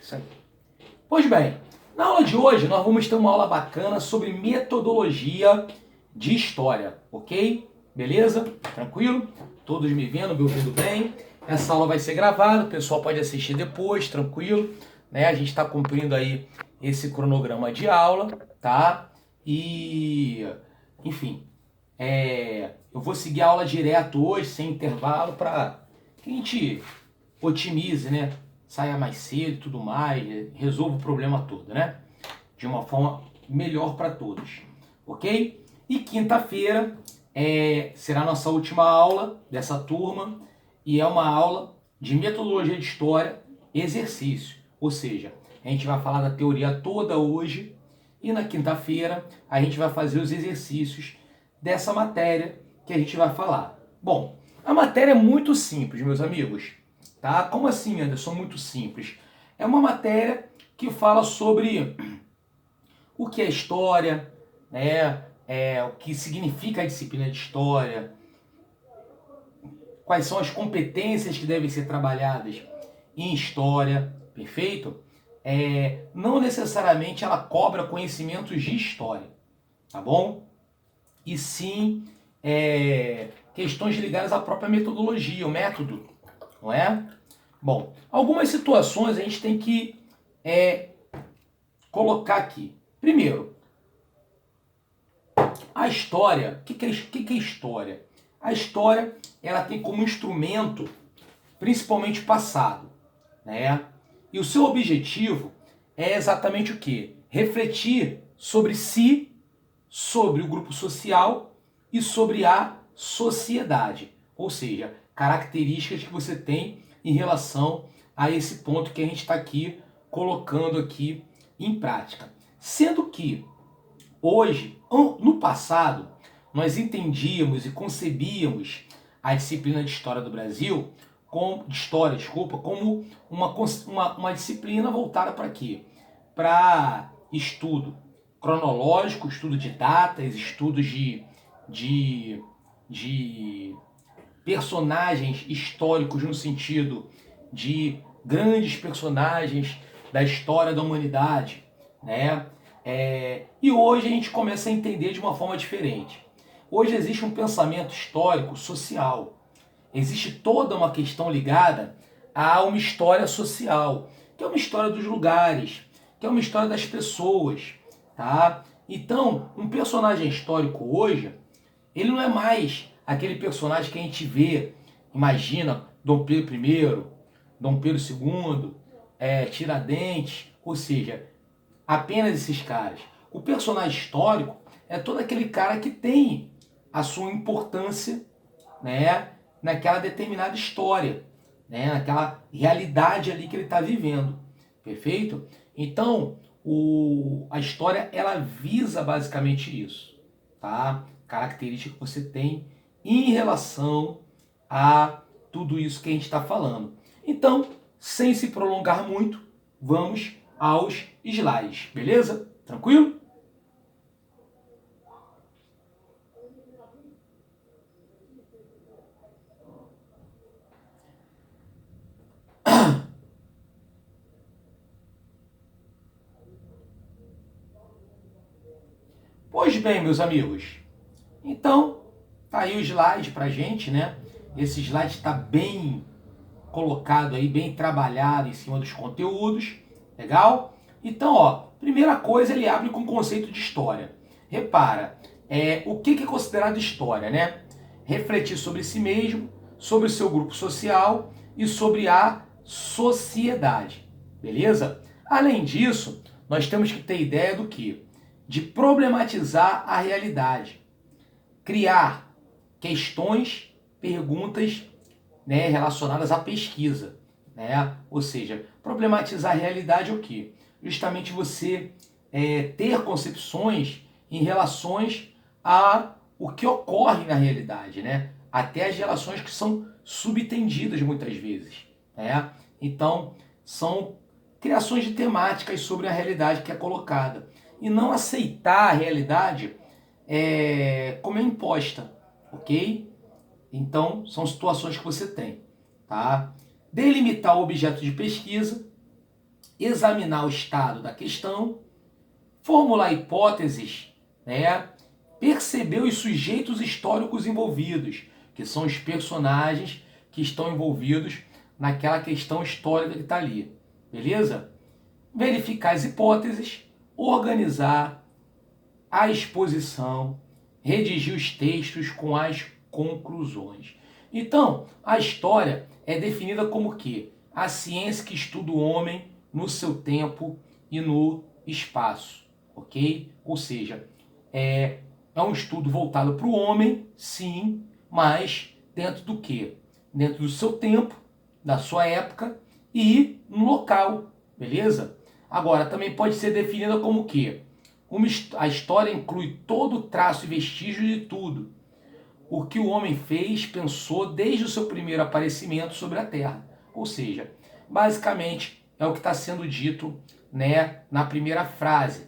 Isso aí. Pois bem, na aula de hoje nós vamos ter uma aula bacana sobre metodologia de história, ok? Beleza? Tranquilo? Todos me vendo, me ouvindo bem? Essa aula vai ser gravada, o pessoal pode assistir depois, tranquilo, né? A gente está cumprindo aí esse cronograma de aula, tá? E, enfim, eu vou seguir a aula direto hoje, sem intervalo, para que a gente otimize, né? Saia mais cedo e tudo mais, resolva o problema todo, né? De uma forma melhor para todos, ok? E quinta-feira será a nossa última aula dessa turma e é uma aula de metodologia de história, exercício, ou seja, a gente vai falar da teoria toda hoje e na quinta-feira a gente vai fazer os exercícios dessa matéria que a gente vai falar. Bom, a matéria é muito simples, meus amigos. Tá? Como assim, Anderson? Muito simples. É uma matéria que fala sobre o que é história, né? O que significa a disciplina de história, quais são as competências que devem ser trabalhadas em história, perfeito? Não necessariamente ela cobra conhecimentos de história, tá bom? E sim questões ligadas à própria metodologia, o método, não é? Bom, algumas situações a gente tem que colocar aqui. Primeiro, a história. O que é história? A história ela tem como instrumento principalmente o passado, né? E o seu objetivo é exatamente o quê? Refletir sobre si, sobre o grupo social e sobre a sociedade. Ou seja, características que você tem em relação a esse ponto que a gente está aqui colocando aqui em prática. Sendo que hoje, no passado, nós entendíamos e concebíamos a disciplina de História do Brasil, como uma disciplina voltada para quê? Para estudo cronológico, estudo de datas, estudos de personagens históricos no sentido de grandes personagens da história da humanidade, né? E hoje a gente começa a entender de uma forma diferente. Hoje existe um pensamento histórico social. Existe toda uma questão ligada a uma história social, que é uma história dos lugares, que é uma história das pessoas, tá? Então, um personagem histórico hoje, ele não é mais aquele personagem que a gente vê, imagina, Dom Pedro I, Dom Pedro II, Tiradentes, ou seja, apenas esses caras. O personagem histórico é todo aquele cara que tem a sua importância, né, naquela determinada história, né, naquela realidade ali que ele está vivendo. Perfeito? Então, a história ela visa basicamente isso, tá? Característica que você tem em relação a tudo isso que a gente está falando. Então, sem se prolongar muito, vamos aos slides, beleza? Tranquilo? Pois bem, meus amigos, então tá aí o slide pra gente, né? Esse slide está bem colocado aí, bem trabalhado em cima dos conteúdos, legal? Então, ó, primeira coisa ele abre com o conceito de história. Repara, o que é considerado história, né? Refletir sobre si mesmo, sobre o seu grupo social e sobre a sociedade, beleza? Além disso, nós temos que ter ideia do que? De problematizar a realidade, criar questões, perguntas, né, relacionadas à pesquisa, né? Ou seja, problematizar a realidade é o quê? Justamente você ter concepções em relações a o que ocorre na realidade, né? Até as relações que são subtendidas muitas vezes, né? Então, são criações de temáticas sobre a realidade que é colocada. E não aceitar a realidade como é imposta, ok? Então, são situações que você tem, tá? Delimitar o objeto de pesquisa, examinar o estado da questão, formular hipóteses, né? Perceber os sujeitos históricos envolvidos, que são os personagens que estão envolvidos naquela questão histórica que está ali, beleza? Verificar as hipóteses, organizar a exposição, redigir os textos com as conclusões. Então, a história é definida como que a ciência que estuda o homem no seu tempo e no espaço, ok? Ou seja, é um estudo voltado para o homem, sim, mas dentro do quê? Dentro do seu tempo, da sua época e no local, beleza? Agora, também pode ser definida como que a história inclui todo o traço e vestígio de tudo o que o homem fez, pensou desde o seu primeiro aparecimento sobre a Terra. Ou seja, basicamente é o que está sendo dito, né, na primeira frase.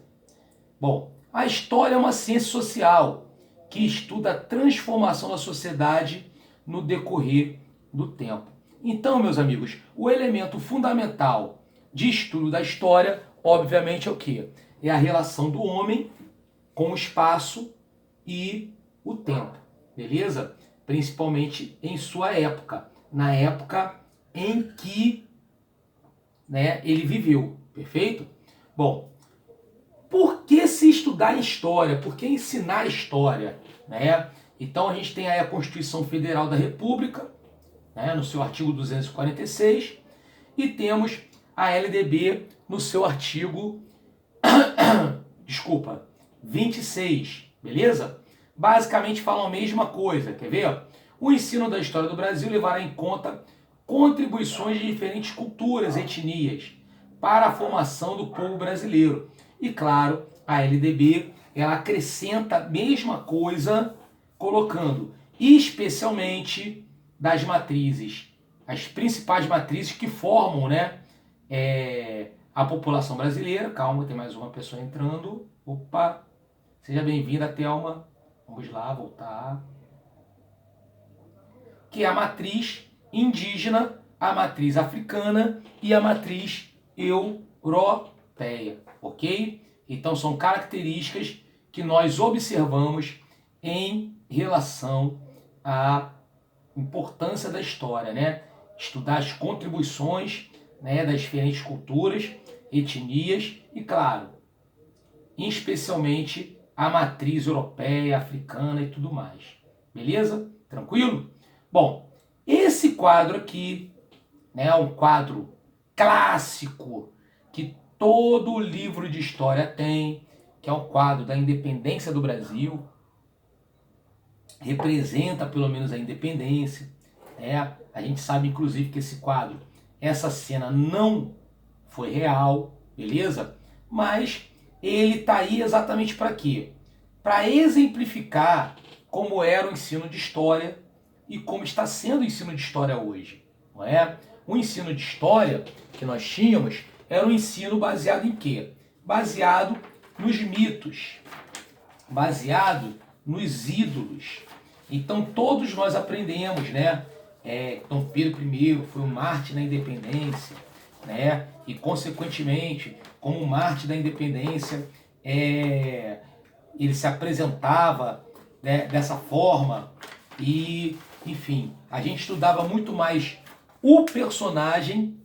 Bom, a história é uma ciência social que estuda a transformação da sociedade no decorrer do tempo. Então, meus amigos, o elemento fundamental de estudo da história, obviamente, é o quê? É a relação do homem com o espaço e o tempo, beleza? Principalmente em sua época, na época em que, né, ele viveu, perfeito? Bom, por que se estudar história? Por que ensinar história? Né? Então a gente tem aí a Constituição Federal da República, né, no seu artigo 246, e temos a LDB no seu artigo 26, beleza? Basicamente falam a mesma coisa, quer ver? O ensino da história do Brasil levará em conta contribuições de diferentes culturas, etnias, para a formação do povo brasileiro. E claro, a LDB, ela acrescenta a mesma coisa, colocando especialmente das matrizes, as principais matrizes que formam, né, a população brasileira. Calma, tem mais uma pessoa entrando. Opa, seja bem-vinda, Thelma. Vamos lá, voltar. Que é a matriz indígena, a matriz africana e a matriz europeia, ok? Então são características que nós observamos em relação à importância da história, né? Estudar as contribuições, né, das diferentes culturas, etnias e, claro, especialmente a matriz europeia, africana e tudo mais. Beleza? Tranquilo? Bom, esse quadro aqui, né, é um quadro clássico que todo livro de história tem, que é o quadro da independência do Brasil. Representa pelo menos a independência. Né? A gente sabe, inclusive, que esse quadro, essa cena não foi real, beleza? Mas ele está aí exatamente para quê? Para exemplificar como era o ensino de história e como está sendo o ensino de história hoje. Não é? O ensino de história que nós tínhamos era um ensino baseado em quê? Baseado nos mitos, baseado nos ídolos. Então todos nós aprendemos, né? Dom Pedro I foi um mártir da independência, né? E consequentemente, como mártir da independência, ele se apresentava, né, dessa forma e, enfim, a gente estudava muito mais o personagem,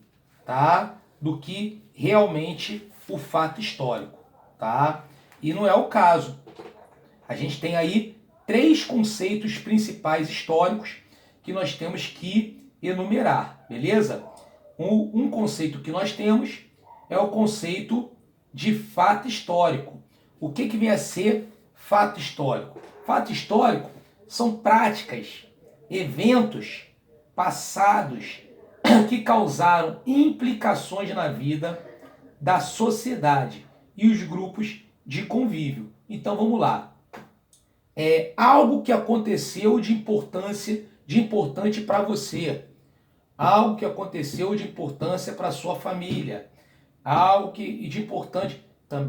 tá, do que realmente o fato histórico, tá? E não é o caso. A gente tem aí 3 conceitos principais históricos que nós temos que enumerar, beleza? Um conceito que nós temos é o conceito de fato histórico. O que vem a ser fato histórico? Fato histórico são práticas, eventos passados que causaram implicações na vida da sociedade e os grupos de convívio. Então vamos lá. Algo que aconteceu de importante para você, algo que aconteceu de importância para sua família, algo que de importante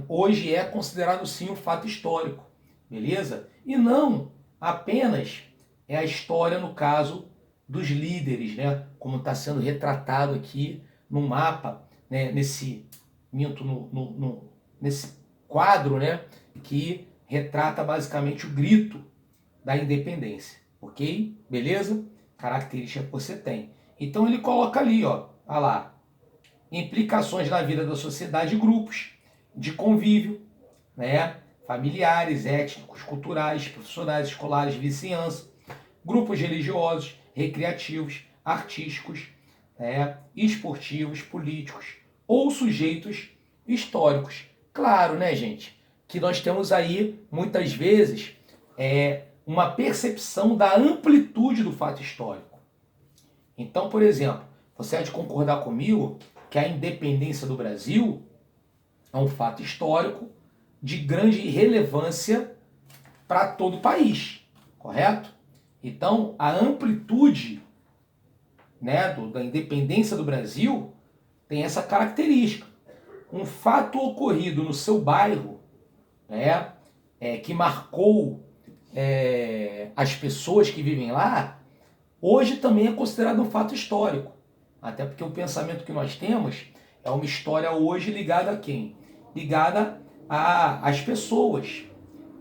hoje é considerado sim um fato histórico, beleza? E não apenas a história no caso dos líderes, né? Como está sendo retratado aqui no mapa, né? Nesse minto, nesse quadro, né, que retrata basicamente o grito da independência, ok? Beleza? Característica que você tem. Então ele coloca ali, ó lá, implicações na vida da sociedade e grupos de convívio, né, familiares, étnicos, culturais, profissionais, escolares, vizinhança, grupos religiosos, recreativos, artísticos, né, esportivos, políticos ou sujeitos históricos. Claro, né, gente, que nós temos aí, muitas vezes, uma percepção da amplitude do fato histórico. Então, por exemplo, você há de concordar comigo que a independência do Brasil é um fato histórico de grande relevância para todo o país, correto? Então, a amplitude, né, da independência do Brasil tem essa característica. Um fato ocorrido no seu bairro, né, que marcou as pessoas que vivem lá, hoje também é considerado um fato histórico. Até porque o pensamento que nós temos é uma história hoje ligada a quem? Ligada às pessoas,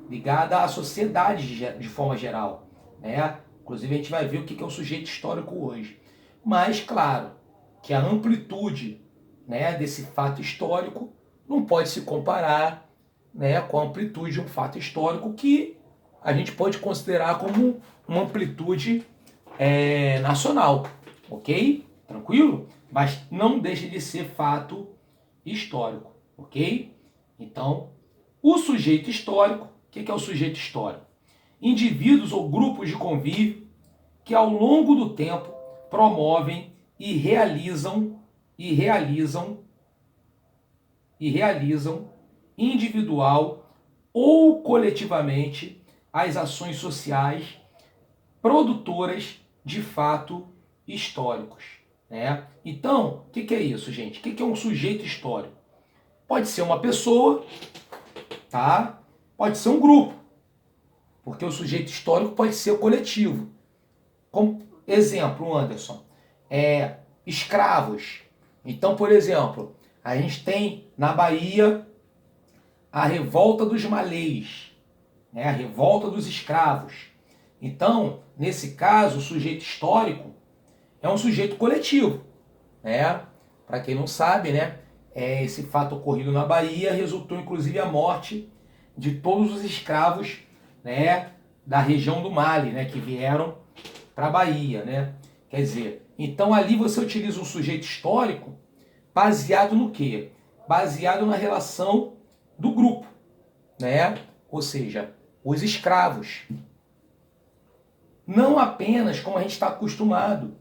ligada à sociedade de forma geral, né? Inclusive a gente vai ver o que é o sujeito histórico hoje. Mas, claro, que a amplitude, né, desse fato histórico não pode se comparar, né, com a amplitude de um fato histórico que a gente pode considerar como uma amplitude nacional, ok? Tranquilo? Mas não deixa de ser fato histórico, ok? Então, o sujeito histórico, o que é o sujeito histórico? Indivíduos ou grupos de convívio que ao longo do tempo promovem e realizam individual ou coletivamente as ações sociais produtoras de fato históricos, né? Então, o que é isso, gente? O que é um sujeito histórico? Pode ser uma pessoa, tá? Pode ser um grupo, porque o sujeito histórico pode ser o coletivo. Como exemplo, Anderson, escravos. Então, por exemplo, a gente tem na Bahia a revolta dos malês, né? A revolta dos escravos. Então, nesse caso, o sujeito histórico é um sujeito coletivo, né? Para quem não sabe, né? Esse fato ocorrido na Bahia resultou inclusive a morte de todos os escravos, né, da região do Mali, né, que vieram para a Bahia, né? Quer dizer, então ali você utiliza um sujeito histórico baseado no quê? Baseado na relação do grupo, né? Ou seja, os escravos. Não apenas como a gente está acostumado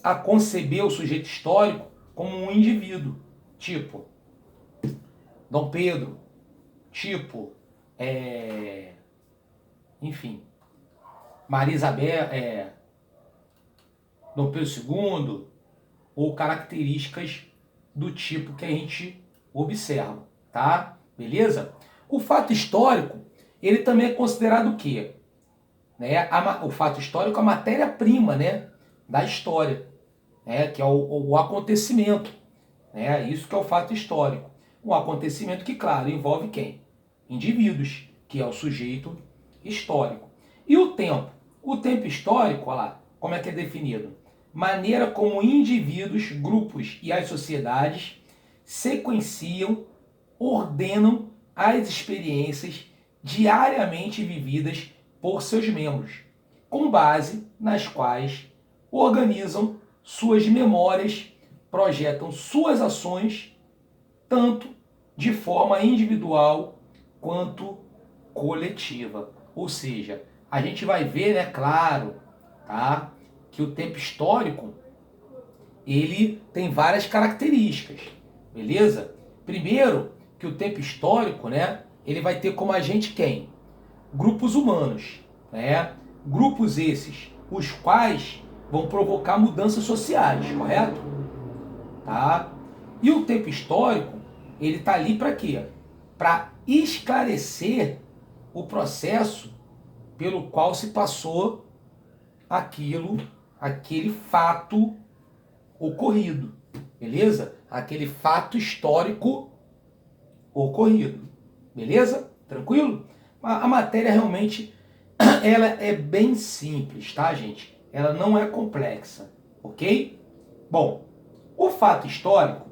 a conceber o sujeito histórico como um indivíduo, tipo Dom Pedro, tipo, enfim, Maria Isabel, Dom Pedro II, ou características do tipo que a gente observa, tá? Beleza? O fato histórico, ele também é considerado o quê? Né? O fato histórico é a matéria-prima, né, da história, né, que é o acontecimento. Né? Isso que é o fato histórico. Um acontecimento que, claro, envolve quem? Indivíduos, que é o sujeito histórico. E o tempo? O tempo histórico, olha lá, como é que é definido? Maneira como indivíduos, grupos e as sociedades sequenciam, ordenam as experiências diariamente vividas por seus membros, com base nas quais organizam suas memórias, projetam suas ações, tanto de forma individual quanto coletiva. Ou seja, a gente vai ver, né, claro, tá, que o tempo histórico ele tem várias características, beleza? Primeiro, que o tempo histórico, né, ele vai ter como agente quem? Grupos humanos, né? Grupos esses, os quais vão provocar mudanças sociais, correto? Tá? E o tempo histórico, ele está ali para quê? Para esclarecer o processo pelo qual se passou aquele fato ocorrido, beleza? aquele fato histórico ocorrido. Beleza? Tranquilo? A matéria realmente ela é bem simples, tá, gente? Ela não é complexa, ok? Bom, o fato histórico,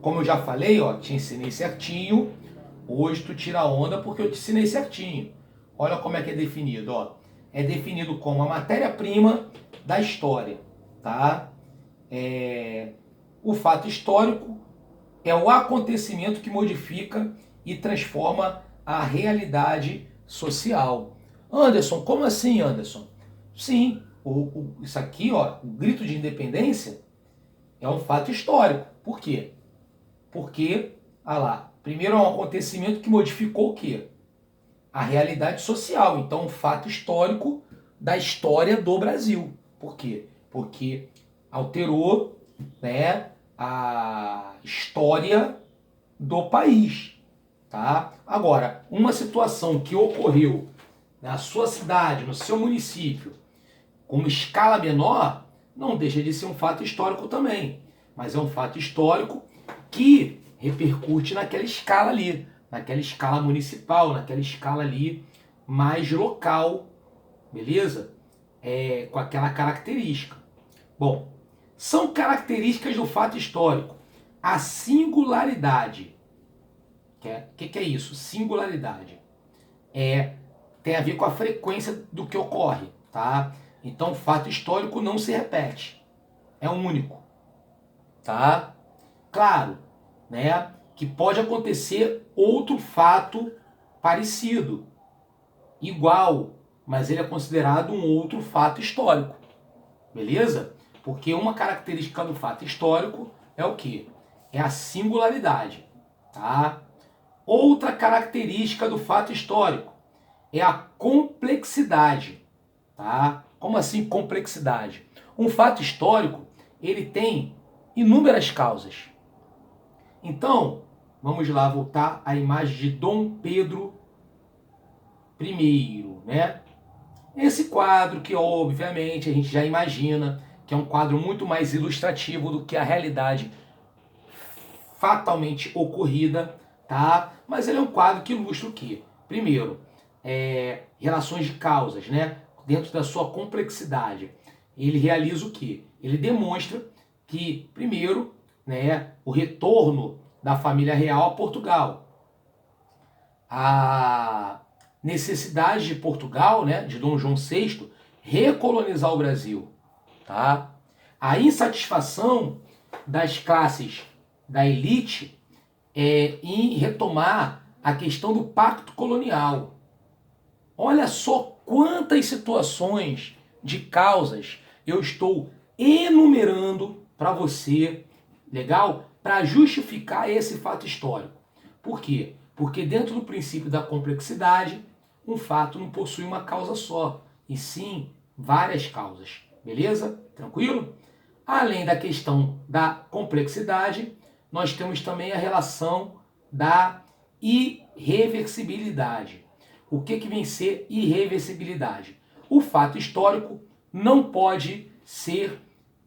como eu já falei, ó, te ensinei certinho. Hoje tu tira onda porque eu te ensinei certinho. Olha como é que é definido, ó. É definido como a matéria-prima da história, tá? O fato histórico é o acontecimento que modifica e transforma a realidade social. Anderson, como assim, Anderson? Sim, isso aqui, ó, o grito de independência é um fato histórico. Por quê? Porque, primeiro é um acontecimento que modificou o quê? A realidade social. Então, um fato histórico da história do Brasil. Por quê? Porque alterou, né, a história do país, tá? Agora, uma situação que ocorreu na sua cidade, no seu município, com uma escala menor, não deixa de ser um fato histórico também. Mas é um fato histórico que repercute naquela escala ali, naquela escala municipal, naquela escala ali mais local, beleza? Com aquela característica. Bom, são características do fato histórico. A singularidade. O que é isso? Singularidade. Tem a ver com a frequência do que ocorre, tá? Então, o fato histórico não se repete. É único, tá? Claro, né, que pode acontecer outro fato parecido, igual, mas ele é considerado um outro fato histórico, beleza? Porque uma característica do fato histórico é o quê? É a singularidade, tá? Outra característica do fato histórico é a complexidade, tá? Como assim complexidade? Um fato histórico, ele tem inúmeras causas. Então, vamos lá voltar à imagem de Dom Pedro I, né? Esse quadro que, obviamente, a gente já imagina que é um quadro muito mais ilustrativo do que a realidade fatalmente ocorrida, tá? Mas ele é um quadro que ilustra o quê? Primeiro, relações de causas, né? Dentro da sua complexidade. Ele realiza o quê? Ele demonstra que, primeiro, né, o retorno da família real a Portugal. A necessidade de Portugal, né, de Dom João VI, recolonizar o Brasil. Tá? A insatisfação das classes da elite em retomar a questão do pacto colonial. Olha só quantas situações de causas eu estou enumerando para você, legal? Para justificar esse fato histórico. Por quê? Porque dentro do princípio da complexidade, um fato não possui uma causa só, e sim várias causas. Beleza? Tranquilo? Além da questão da complexidade, nós temos também a relação da irreversibilidade. O que vem ser irreversibilidade? O fato histórico não pode ser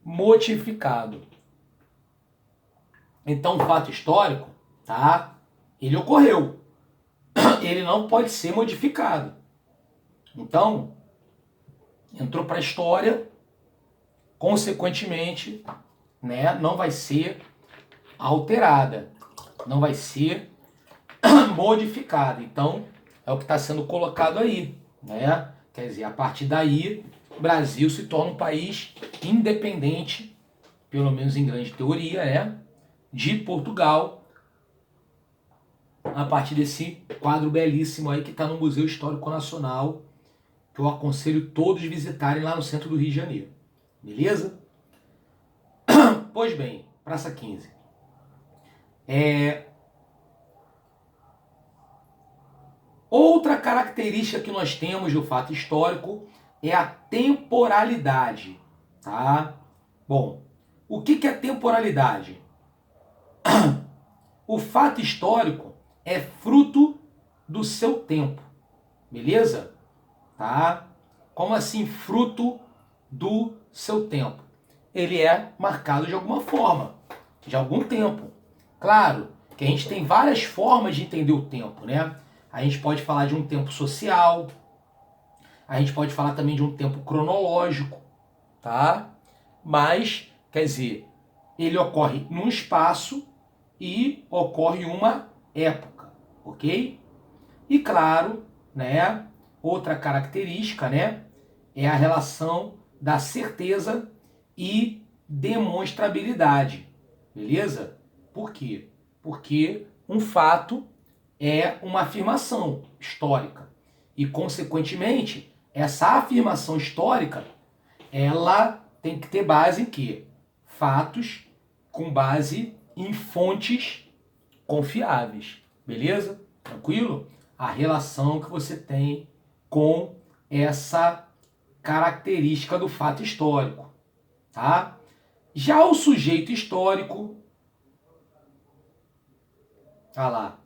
modificado. Então, o fato histórico, tá? Ele ocorreu. Ele não pode ser modificado. Então, entrou para a história, consequentemente, né, não vai ser alterada, não vai ser modificada. Então, é o que está sendo colocado aí, né? Quer dizer, a partir daí, o Brasil se torna um país independente, pelo menos em grande teoria, né? De Portugal, a partir desse quadro belíssimo aí que está no Museu Histórico Nacional, que eu aconselho todos visitarem lá no centro do Rio de Janeiro. Beleza? Pois bem, Praça 15. Outra característica que nós temos do fato histórico é a temporalidade. Tá? Bom, o que é temporalidade? O fato histórico é fruto do seu tempo. Beleza? Tá? Como assim fruto do seu tempo? Ele é marcado de alguma forma. de algum tempo. Claro que a gente tem várias formas de entender o tempo, né? A gente pode falar de um tempo social, a gente pode falar também de um tempo cronológico, tá? Mas, quer dizer, ele ocorre num espaço e ocorre em uma época, ok? E claro, né, outra característica, né, é a relação da certeza e demonstrabilidade, beleza? Por quê? Porque um fato é uma afirmação histórica e, consequentemente, essa afirmação histórica, ela tem que ter base em quê? Fatos com base em fontes confiáveis, beleza? Tranquilo? A relação que você tem com essa característica do fato histórico, tá? Já o sujeito histórico, tá lá.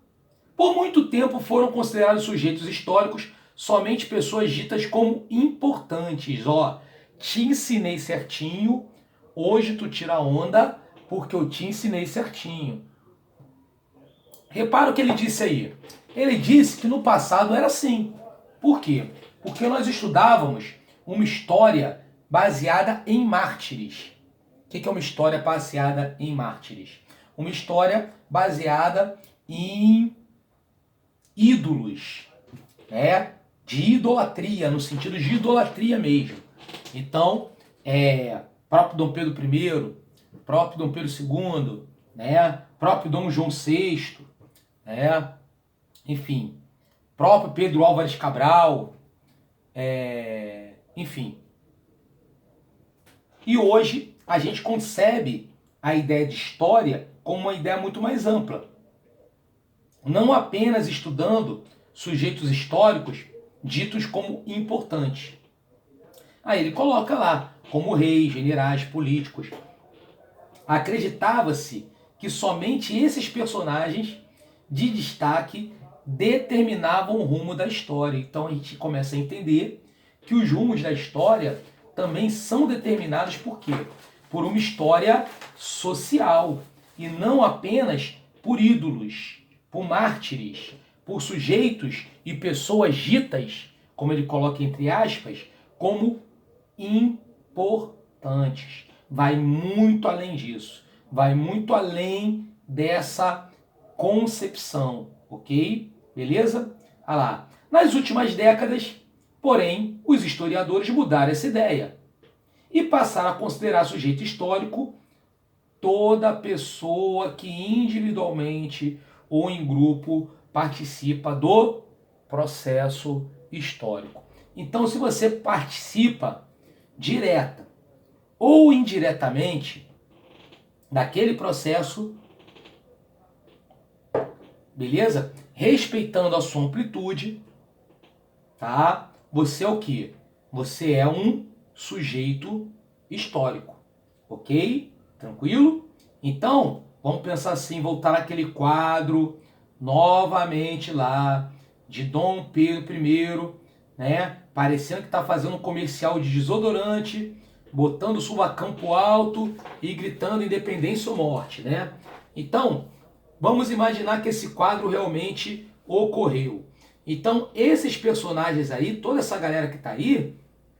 Por muito tempo foram considerados sujeitos históricos somente pessoas ditas como importantes. Ó, te ensinei certinho, hoje tu tira onda porque eu te ensinei certinho. Repara o que ele disse aí. Ele disse que no passado era assim. Por quê? Porque nós estudávamos uma história baseada em mártires. O que é uma história baseada em mártires? Uma história baseada em ídolos, né? De idolatria, no sentido de idolatria mesmo. Então, próprio Dom Pedro I, próprio Dom Pedro II, né? Próprio Dom João VI, né? Enfim, próprio Pedro Álvares Cabral, enfim. E hoje a gente concebe a ideia de história como uma ideia muito mais ampla. Não apenas estudando sujeitos históricos ditos como importantes. Aí ele coloca lá, como reis, generais, políticos. Acreditava-se que somente esses personagens de destaque determinavam o rumo da história. Então a gente começa a entender que os rumos da história também são determinados por quê? Por uma história social e não apenas por ídolos, por mártires, por sujeitos e pessoas ditas, como ele coloca entre aspas, como importantes. Vai muito além disso. Vai muito além dessa concepção, ok? Beleza? Olha lá. Nas últimas décadas, porém, os historiadores mudaram essa ideia e passaram a considerar sujeito histórico toda pessoa que individualmente ou em grupo participa do processo histórico. Então, se você participa direta ou indiretamente daquele processo, beleza? Respeitando a sua amplitude, tá? Você é o quê? Você é um sujeito histórico, ok? Tranquilo? Então, vamos pensar assim, voltar naquele quadro, novamente lá, de Dom Pedro I, né? Parecendo que está fazendo um comercial de desodorante, botando o suvacão pro alto e gritando independência ou morte, né? Então, vamos imaginar que esse quadro realmente ocorreu. Então, esses personagens aí, toda essa galera que está aí,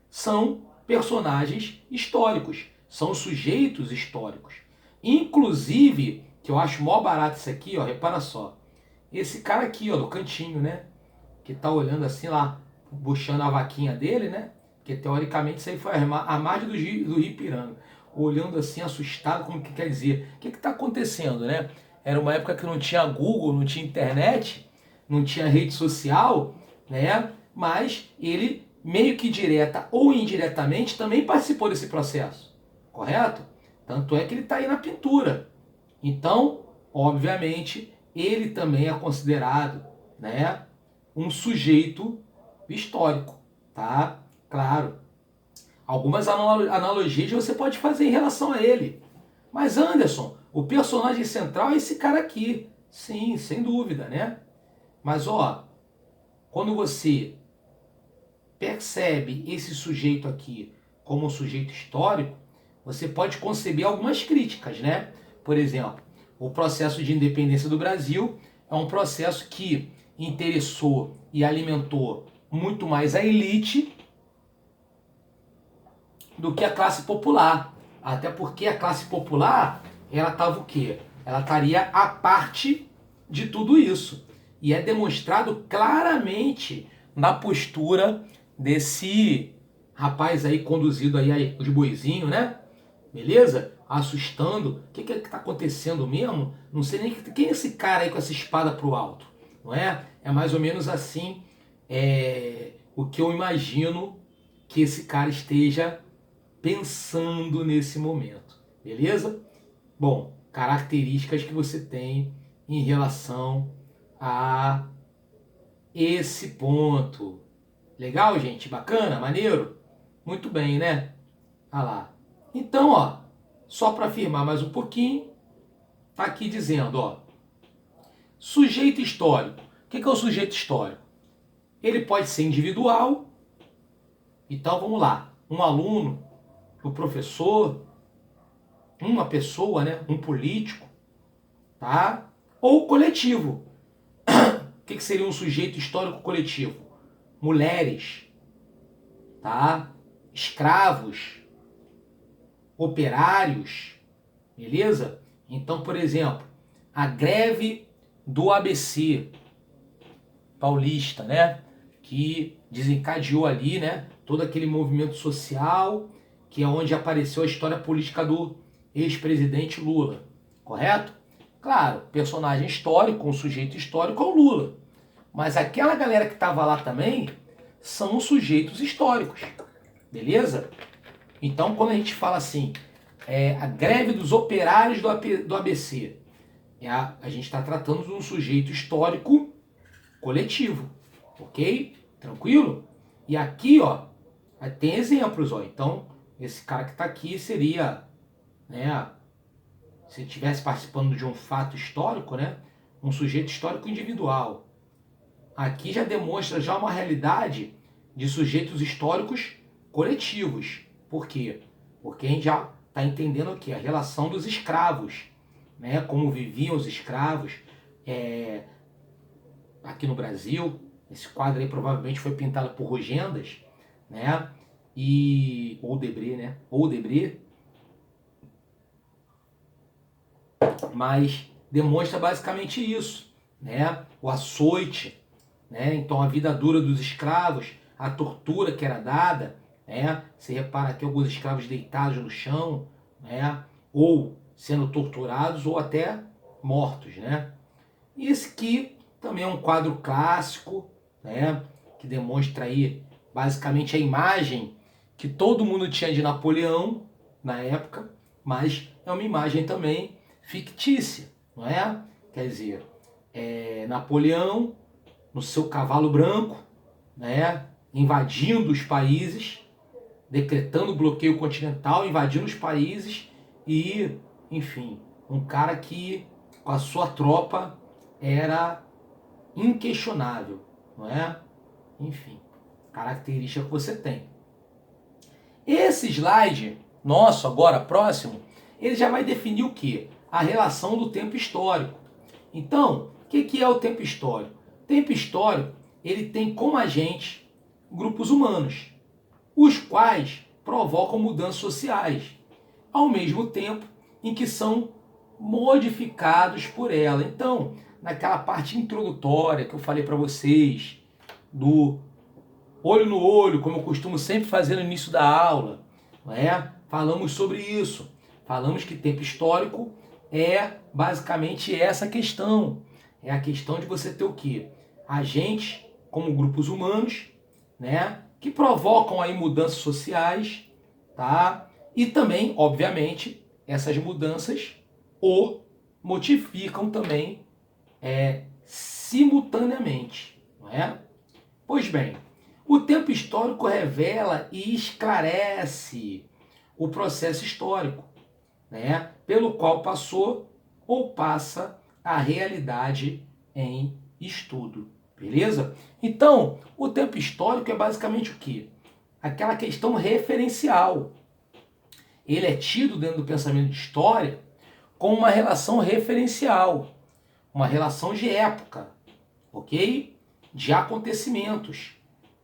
são personagens históricos, são sujeitos históricos. Inclusive, que eu acho mó barato isso aqui, ó, repara só. Esse cara aqui, ó, do cantinho, né? Que tá olhando assim lá, puxando a vaquinha dele, né? Porque teoricamente isso aí foi a margem do Rio Ipiranga. Olhando assim, assustado, como que quer dizer? O que está acontecendo, né? Era uma época que não tinha Google, não tinha internet, não tinha rede social, né? Mas ele, meio que direta ou indiretamente, também participou desse processo, correto? Tanto é que ele está aí na pintura. Então, obviamente, ele também é considerado, né, um sujeito histórico, tá? Claro. Algumas analogias você pode fazer em relação a ele. Mas Anderson, o personagem central é esse cara aqui. Sim, sem dúvida, né? Mas ó, quando você percebe esse sujeito aqui como um sujeito histórico, você pode conceber algumas críticas, né? por exemplo, o processo de independência do Brasil é um processo que interessou e alimentou muito mais a elite do que a classe popular. Até porque a classe popular, ela estava o quê? Ela estaria à parte de tudo isso. E é demonstrado claramente na postura desse rapaz aí conduzido aí os boizinhos, né? Beleza? Assustando. O que está acontecendo mesmo? Não sei nem quem é esse cara aí com essa espada pro alto, não é? É mais ou menos assim o que eu imagino que esse cara esteja pensando nesse momento, beleza? Bom, características que você tem em relação a esse ponto. Legal, gente? Bacana? Maneiro? Muito bem, né? Ah lá. Então, ó, só para afirmar mais um pouquinho, tá aqui dizendo, ó, sujeito histórico. O que é o sujeito histórico? Ele pode ser individual. Então, vamos lá. Um aluno, o professor, uma pessoa, né? Um político, tá? Ou coletivo. O que seria um sujeito histórico coletivo? Mulheres, tá? Escravos, operários, beleza? Então, por exemplo, a greve do ABC paulista, né? Que desencadeou ali, né? Todo aquele movimento social, que é onde apareceu a história política do ex-presidente Lula, correto? Claro, personagem histórico, um sujeito histórico é o Lula. Mas aquela galera que estava lá também são os sujeitos históricos, beleza? Então, quando a gente fala assim, a greve dos operários do ABC, a gente está tratando de um sujeito histórico coletivo, ok? Tranquilo? E aqui, ó, tem exemplos, ó. Então, esse cara que está aqui seria, né, se estivesse participando de um fato histórico, né, um sujeito histórico individual. Aqui já demonstra já uma realidade de sujeitos históricos coletivos. Por quê? Porque a gente já está entendendo aqui a relação dos escravos, né, como viviam os escravos aqui no Brasil. Esse quadro aí provavelmente foi pintado por Rogendas, né, ou Debré, né, ou Debré, mas demonstra basicamente isso, né, o açoite, né, então a vida dura dos escravos, a tortura que era dada, né, você repara aqui alguns escravos deitados no chão, né, ou sendo torturados ou até mortos, né. E esse aqui também é um quadro clássico, né, que demonstra aí basicamente a imagem que todo mundo tinha de Napoleão na época, mas é uma imagem também fictícia, não é? Quer dizer, Napoleão no seu cavalo branco, né, invadindo os países, decretando bloqueio continental, invadindo os países e, enfim, um cara que com a sua tropa era inquestionável, não é? Enfim, característica que você tem. Esse slide nosso agora próximo, ele já vai definir o que? A relação do tempo histórico. Então, o que é o tempo histórico? O tempo histórico, ele tem como agente grupos humanos, os quais provocam mudanças sociais, ao mesmo tempo em que são modificados por ela. Então, naquela parte introdutória que eu falei para vocês, do olho no olho, como eu costumo sempre fazer no início da aula, não é? Falamos sobre isso. Falamos que tempo histórico é basicamente essa questão. É a questão de você ter o quê? Agentes, como grupos humanos, né? Que provocam aí mudanças sociais, tá? E também, obviamente, essas mudanças o modificam também simultaneamente, não é? Pois bem, o tempo histórico revela e esclarece o processo histórico, né, pelo qual passou ou passa a realidade em estudo, beleza? Então, o tempo histórico é basicamente o quê? Aquela questão referencial. Ele é tido dentro do pensamento de história com uma relação referencial, uma relação de época, ok? De acontecimentos.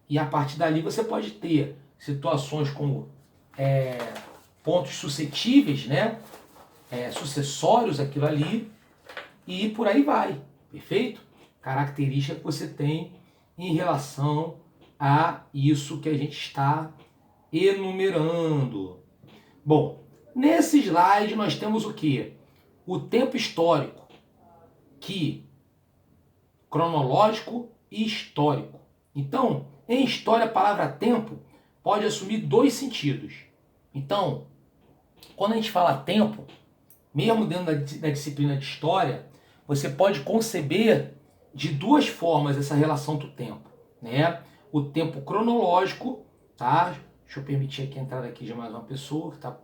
E a partir dali você pode ter situações como pontos suscetíveis, né? Sucessórios aquilo ali, e por aí vai, perfeito? Característica que você tem em relação a isso que a gente está enumerando. Bom, nesse slide nós temos o quê? O tempo histórico, cronológico e histórico. Então, em história, a palavra tempo pode assumir dois sentidos. Então, quando a gente fala tempo, mesmo dentro da disciplina de história, você pode conceber de duas formas essa relação do tempo, né? O tempo cronológico, tá? Deixa eu permitir aqui a entrada aqui de mais uma pessoa que está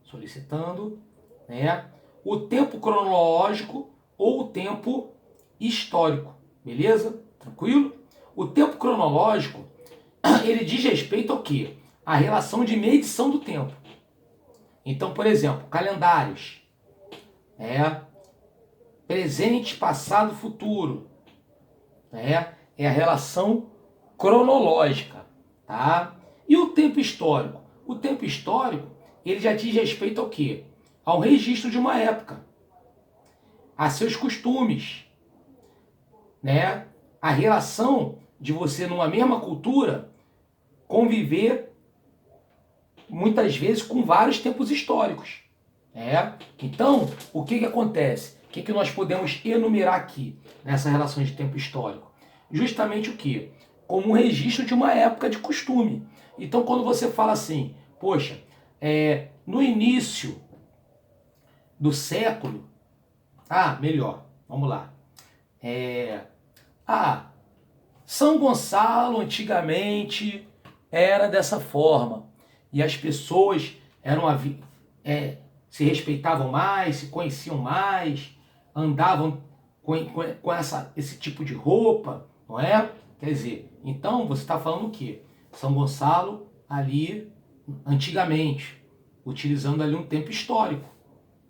solicitando, né? O tempo cronológico ou o tempo histórico, beleza? Tranquilo? O tempo cronológico, ele diz respeito ao quê? A relação de medição do tempo. Então, por exemplo, calendários, presente, passado, futuro, é a relação cronológica, tá? E o tempo histórico? O tempo histórico, ele já diz respeito ao quê? Ao registro de uma época, a seus costumes, né? A relação de você, numa mesma cultura, conviver muitas vezes com vários tempos históricos. Então, o que acontece? O que nós podemos enumerar aqui nessa relação de tempo histórico? Justamente o quê? Como um registro de uma época de costume. Então, quando você fala assim, poxa, no início do século, melhor, vamos lá. São Gonçalo antigamente era dessa forma e as pessoas se respeitavam mais, se conheciam mais, andavam com esse tipo de roupa, não é? Quer dizer, então você está falando o quê? São Gonçalo ali antigamente, utilizando ali um tempo histórico,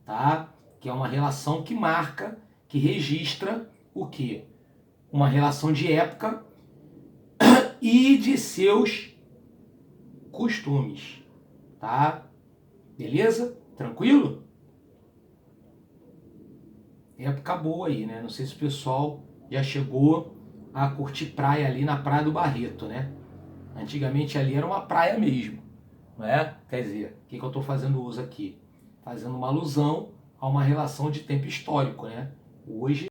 tá? Que é uma relação que marca, que registra o quê? Uma relação de época e de seus costumes, tá? Beleza? Tranquilo? Época boa aí, né? Não sei se o pessoal já chegou a curtir praia ali na Praia do Barreto, né? Antigamente ali era uma praia mesmo, não é? Quer dizer, o que eu estou fazendo uso aqui? Fazendo uma alusão a uma relação de tempo histórico, né? Hoje